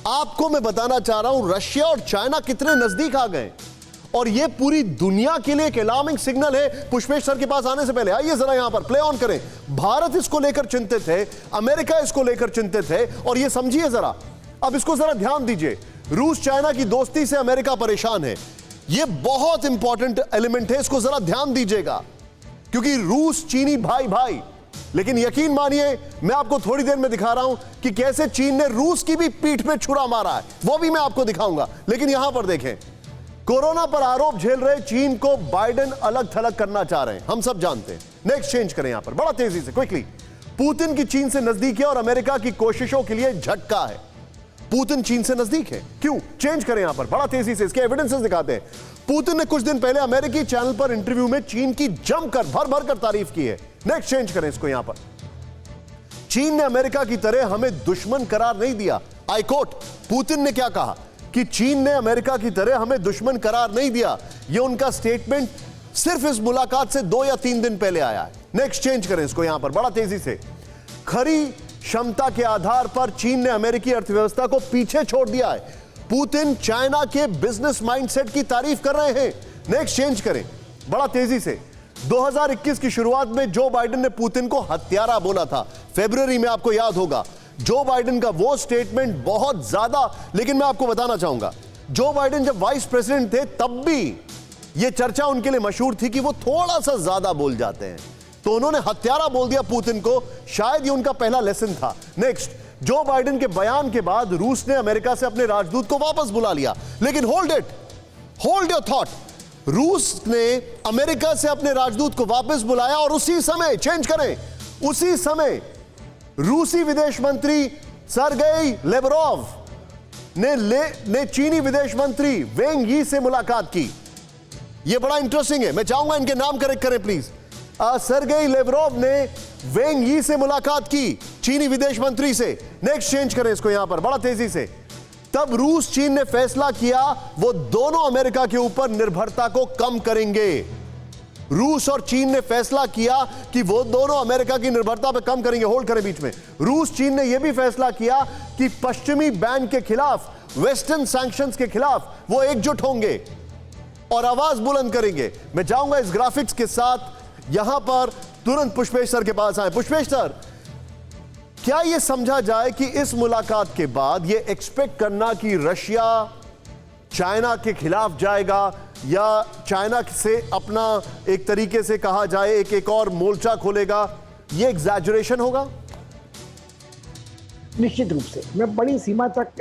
आपको मैं बताना चाह रहा हूं रशिया और चाइना कितने नजदीक आ गए और ये पूरी दुनिया के लिए एक अलार्मिंग सिग्नल है। पुष्पेश सर के पास आने से पहले आइए जरा यहां पर प्ले ऑन करें। भारत इसको लेकर चिंतित है, अमेरिका इसको लेकर चिंतित है और ये समझिए जरा, अब इसको जरा ध्यान दीजिए। रूस चाइना की दोस्ती से अमेरिका परेशान है, ये बहुत इंपॉर्टेंट एलिमेंट है, इसको जरा ध्यान दीजिएगा क्योंकि रूस चीनी भाई भाई। लेकिन यकीन मानिए मैं आपको थोड़ी देर में दिखा रहा हूं कि कैसे चीन ने रूस की भी पीठ पे छुरा मारा है, वो भी मैं आपको दिखाऊंगा। लेकिन यहां पर देखें, कोरोना पर आरोप झेल रहे चीन को बाइडेन अलग थलग करना चाह रहे हैं, हम सब जानते हैं। नेक्स्ट चेंज करें यहां पर बड़ा तेजी से, क्विकली। पुतिन की चीन से नजदीक है और अमेरिका की कोशिशों के लिए झटका है। पुतिन चीन से नजदीक है, क्यों? चेंज करें यहां पर बड़ा तेजी से, इसके एविडेंसेस दिखाते हैं। पुतिन ने कुछ दिन पहले अमेरिकी चैनल पर इंटरव्यू में चीन की जमकर भर भर कर तारीफ की है। नेक्स्ट चेंज करें इसको यहां पर। चीन ने अमेरिका की तरह हमें दुश्मन करार नहीं दिया। आई कोट, पुतिन ने क्या कहा कि चीन ने अमेरिका की तरह हमें दुश्मन करार नहीं दिया। यह उनका स्टेटमेंट सिर्फ इस मुलाकात से 2 या 3 दिन पहले आया है। नेक्स्ट चेंज करें इसको यहां पर बड़ा तेजी से। खरी क्षमता के आधार पर चीन ने अमेरिकी अर्थव्यवस्था को पीछे छोड़ दिया है। पुतिन चाइना के बिजनेस माइंडसेट की तारीफ कर रहे हैं। नेक्स्ट चेंज करें बड़ा तेजी से। 2021 की शुरुआत में जो बाइडेन ने पुतिन को हत्यारा बोला था, फरवरी में, आपको याद होगा। जो बाइडेन का वो स्टेटमेंट बहुत ज्यादा, लेकिन मैं आपको बताना चाहूंगा जो बाइडेन जब वाइस प्रेसिडेंट थे तब भी यह चर्चा उनके लिए मशहूर थी कि वो थोड़ा सा ज्यादा बोल जाते हैं, तो उन्होंने हत्यारा बोल दिया पुतिन को। शायद ये उनका पहला लेसन था। नेक्स्ट, जो बाइडेन के बयान के बाद रूस ने अमेरिका से अपने राजदूत को वापस बुला लिया। लेकिन hold it, hold your thought, रूस ने अमेरिका से अपने राजदूत को वापस बुलाया और उसी समय, चेंज करें, उसी समय रूसी विदेश मंत्री सरगेई लेवरोव ने चीनी विदेश मंत्री वेंग यी से मुलाकात की। यह बड़ा इंटरेस्टिंग है, मैं चाहूंगा इनके नाम करेक्ट करें प्लीज। सरगेई लेवरोव ने वेंग यी से मुलाकात की, चीनी विदेश मंत्री से। नेक्स्ट चेंज करें इसको यहां पर बड़ा तेजी से। तब रूस चीन ने फैसला किया वो दोनों अमेरिका के ऊपर निर्भरता को कम करेंगे। रूस और चीन ने फैसला किया कि वो दोनों अमेरिका की निर्भरता पर कम करेंगे। होल्ड करें बीच में। रूस चीन ने यह भी फैसला किया कि पश्चिमी बैन के खिलाफ, वेस्टर्न सैंक्शंस के खिलाफ वो एकजुट होंगे और आवाज बुलंद करेंगे। मैं चाहूंगा इस ग्राफिक्स के साथ यहां पर तुरंत पुष्पेश सर के पास आए। पुष्पेश सर, क्या यह समझा जाए कि इस मुलाकात के बाद यह एक्सपेक्ट करना कि रशिया चाइना के खिलाफ जाएगा या चाइना से अपना एक तरीके से कहा जाए एक और मोर्चा खोलेगा, यह एग्जैजरेशन होगा? निश्चित रूप से मैं बड़ी सीमा तक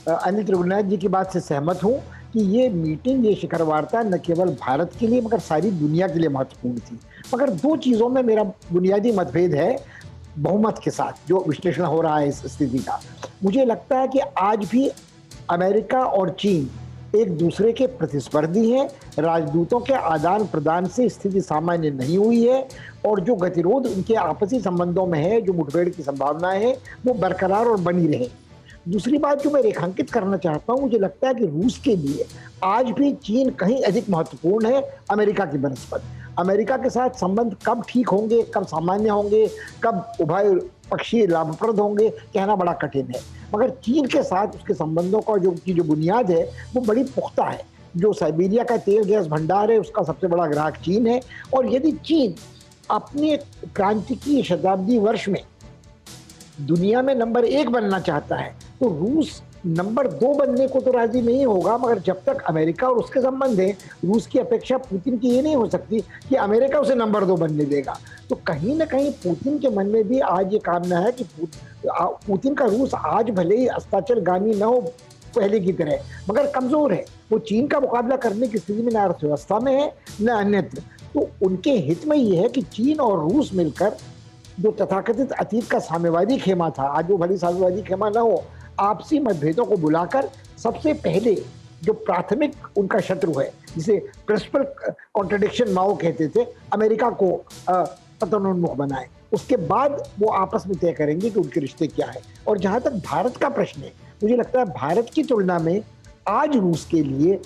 अनिल त्रिगुनाथ जी की बात से सहमत हूं कि ये मीटिंग, ये शिखर वार्ता न केवल भारत के लिए मगर सारी दुनिया के लिए महत्वपूर्ण थी। मगर 2 चीज़ों में मेरा बुनियादी मतभेद है बहुमत के साथ जो विश्लेषण हो रहा है इस स्थिति का। मुझे लगता है कि आज भी अमेरिका और चीन एक दूसरे के प्रतिस्पर्धी हैं। राजदूतों के आदान प्रदान से स्थिति सामान्य नहीं हुई है और जो गतिरोध उनके आपसी संबंधों में है, जो मुठभेड़ की संभावनाएं हैं, वो बरकरार और बनी रहे। दूसरी बात जो मैं रेखांकित करना चाहता हूं, मुझे लगता है कि रूस के लिए आज भी चीन कहीं अधिक महत्वपूर्ण है अमेरिका की बनस्पत। अमेरिका के साथ संबंध कब ठीक होंगे, कब सामान्य होंगे, कब उभय पक्षीय लाभप्रद होंगे, कहना बड़ा कठिन है। मगर चीन के साथ उसके संबंधों का जो बुनियाद है वो बड़ी पुख्ता है। जो साइबेरिया का तेल गैस भंडार है उसका सबसे बड़ा ग्राहक चीन है और यदि चीन अपने क्रांतिकीय शताब्दी वर्ष में दुनिया में नंबर 1 बनना चाहता है तो रूस नंबर 2 बनने को तो राजी नहीं होगा। मगर जब तक अमेरिका और उसके संबंध हैं, रूस की अपेक्षा पुतिन की ये नहीं हो सकती कि अमेरिका उसे नंबर 2 बनने देगा। तो कहीं ना कहीं पुतिन के मन में भी आज ये कामना है कि पुतिन का रूस आज भले ही अस्ताचलगामी न हो पहले की तरह, मगर कमजोर है। वो चीन का मुकाबला करने की स्थिति में न अर्थव्यवस्था में है न अन्यत्र। तो उनके हित में ये है कि चीन और रूस मिलकर जो तथाकथित अतीत का साम्यवादी खेमा था, आज वो भली साम्यवादी खेमा न हो, आपसी मतभेदों को बुलाकर सबसे पहले जो प्राथमिक उनका शत्रु है, जिसे प्रिंसिपल कॉन्ट्रडिक्शन माओ कहते थे, अमेरिका को पतनोन्मुख बनाए। उसके बाद वो आपस में तय करेंगे कि उनके रिश्ते क्या है। और जहां तक भारत का प्रश्न है, मुझे लगता है भारत की तुलना में आज रूस के लिए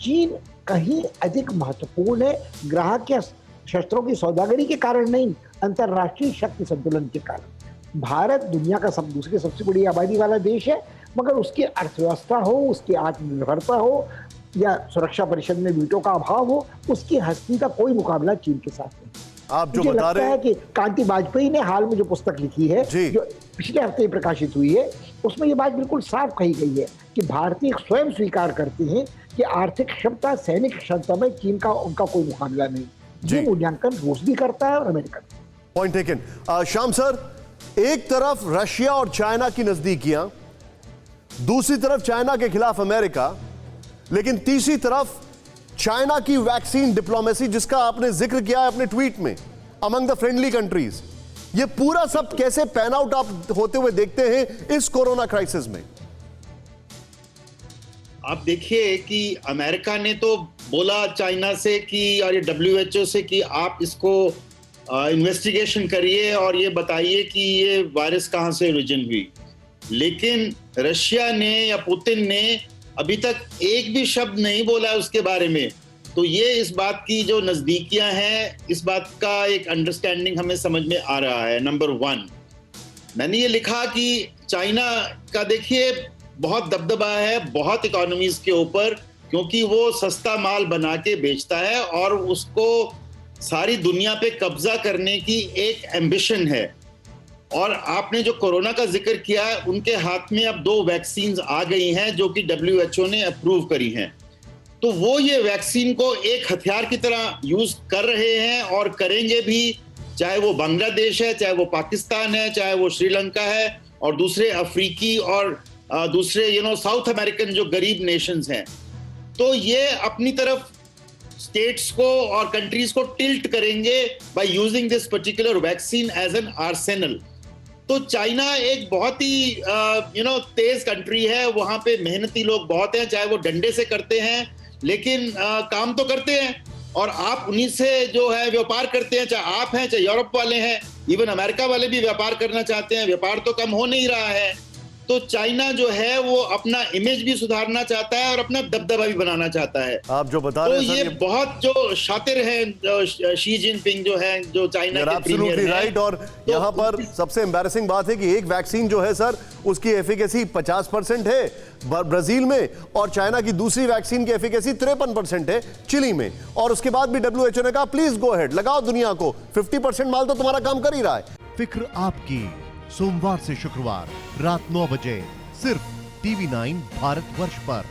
चीन कहीं अधिक महत्वपूर्ण है, ग्राहक या शस्त्रों की सौदागरी के कारण नहीं, अंतर्राष्ट्रीय शक्ति संतुलन के कारण। भारत दुनिया का दूसरी सबसे बड़ी आबादी वाला देश है, मगर उसकी अर्थव्यवस्था हो, उसकी आत्मनिर्भरता हो या सुरक्षा परिषद में वीटो का अभाव हो, उसकी हस्ती का कोई मुकाबला चीन के साथ नहीं। आप जो मुझे बता लगता रहे है कि कांति वाजपेयी ने हाल में जो पुस्तक लिखी है, जी। जो पिछले हफ्ते ही प्रकाशित हुई है, उसमें ये बात बिल्कुल साफ कही गई है कि भारतीय स्वयं स्वीकार करते हैं कि आर्थिक क्षमता, सैनिक क्षमता में चीन का उनका कोई मुकाबला नहीं। जी। ये मूल्यांकन रूस भी करता है और अमेरिका भी। Point taken. श्याम सर, एक तरफ रशिया और चाइना की नजदीकियां, दूसरी तरफ चाइना के खिलाफ अमेरिका, लेकिन तीसरी तरफ चाइना की वैक्सीन डिप्लोमेसी, जिसका आपने जिक्र किया है अपने ट्वीट में, अमंग द फ्रेंडली कंट्रीज। ये पूरा सब कैसे पैन आउट आप होते हुए देखते हैं इस कोरोना क्राइसिस में? आप देखिए कि अमेरिका ने तो बोला चाइना से कि और ये WHO से कि आप इसको इन्वेस्टिगेशन करिए और ये बताइए कि ये वायरस कहाँ से ओरिजिन हुई। लेकिन रशिया ने या पुतिन ने अभी तक एक भी शब्द नहीं बोला है उसके बारे में। तो ये इस बात की जो नज़दीकियां हैं, इस बात का एक अंडरस्टैंडिंग हमें समझ में आ रहा है। नंबर 1, मैंने ये लिखा कि चाइना का देखिए बहुत दबदबा है बहुत इकोनॉमीज के ऊपर, क्योंकि वो सस्ता माल बना के बेचता है और उसको सारी दुनिया पे कब्जा करने की एक एम्बिशन है। और आपने जो कोरोना का जिक्र किया है, उनके हाथ में अब 2 वैक्सीन आ गई हैं जो कि WHO ने अप्रूव करी हैं। तो वो ये वैक्सीन को एक हथियार की तरह यूज कर रहे हैं और करेंगे भी, चाहे वो बांग्लादेश है, चाहे वो पाकिस्तान है, चाहे वो श्रीलंका है और दूसरे अफ्रीकी और दूसरे साउथ अमेरिकन जो गरीब नेशंस हैं। तो ये अपनी तरफ स्टेट्स को और कंट्रीज को टिल्ट करेंगे by using this particular vaccine as an arsenal. तो चाइना एक बहुत ही तेज कंट्री है, वहां पे मेहनती लोग बहुत हैं, चाहे वो डंडे से करते हैं लेकिन काम तो करते हैं। और आप उन्हीं से जो है व्यापार करते हैं, चाहे आप हैं चाहे यूरोप वाले हैं, इवन अमेरिका वाले भी व्यापार करना चाहते हैं। व्यापार तो कम हो नहीं रहा है। तो चाइना जो है वो अपना इमेज भी सुधारना चाहता है और अपना दबदबा भी बनाना चाहता है। आप जो बता रहे हैं तो ये बहुत जो शातिर हैं शी जिनपिंग जो है, जो चाइना के प्रीमियर हैं। राइट। और यहाँ पर सबसे एम्बैरेसिंग बात है कि एक वैक्सीन जो है सर, उसकी एफिकेसी 50% है ब्राजील में, और चाइना की दूसरी वैक्सीन की एफिकेसी 53% है चिली में। और उसके बाद भी WHO ने कहा प्लीज गो अहेड, लगाओ दुनिया को, 50% माल तो तुम्हारा काम कर ही रहा है। फिक्र आपकी, सोमवार से शुक्रवार रात 9 बजे सिर्फ TV9 भारतवर्ष पर।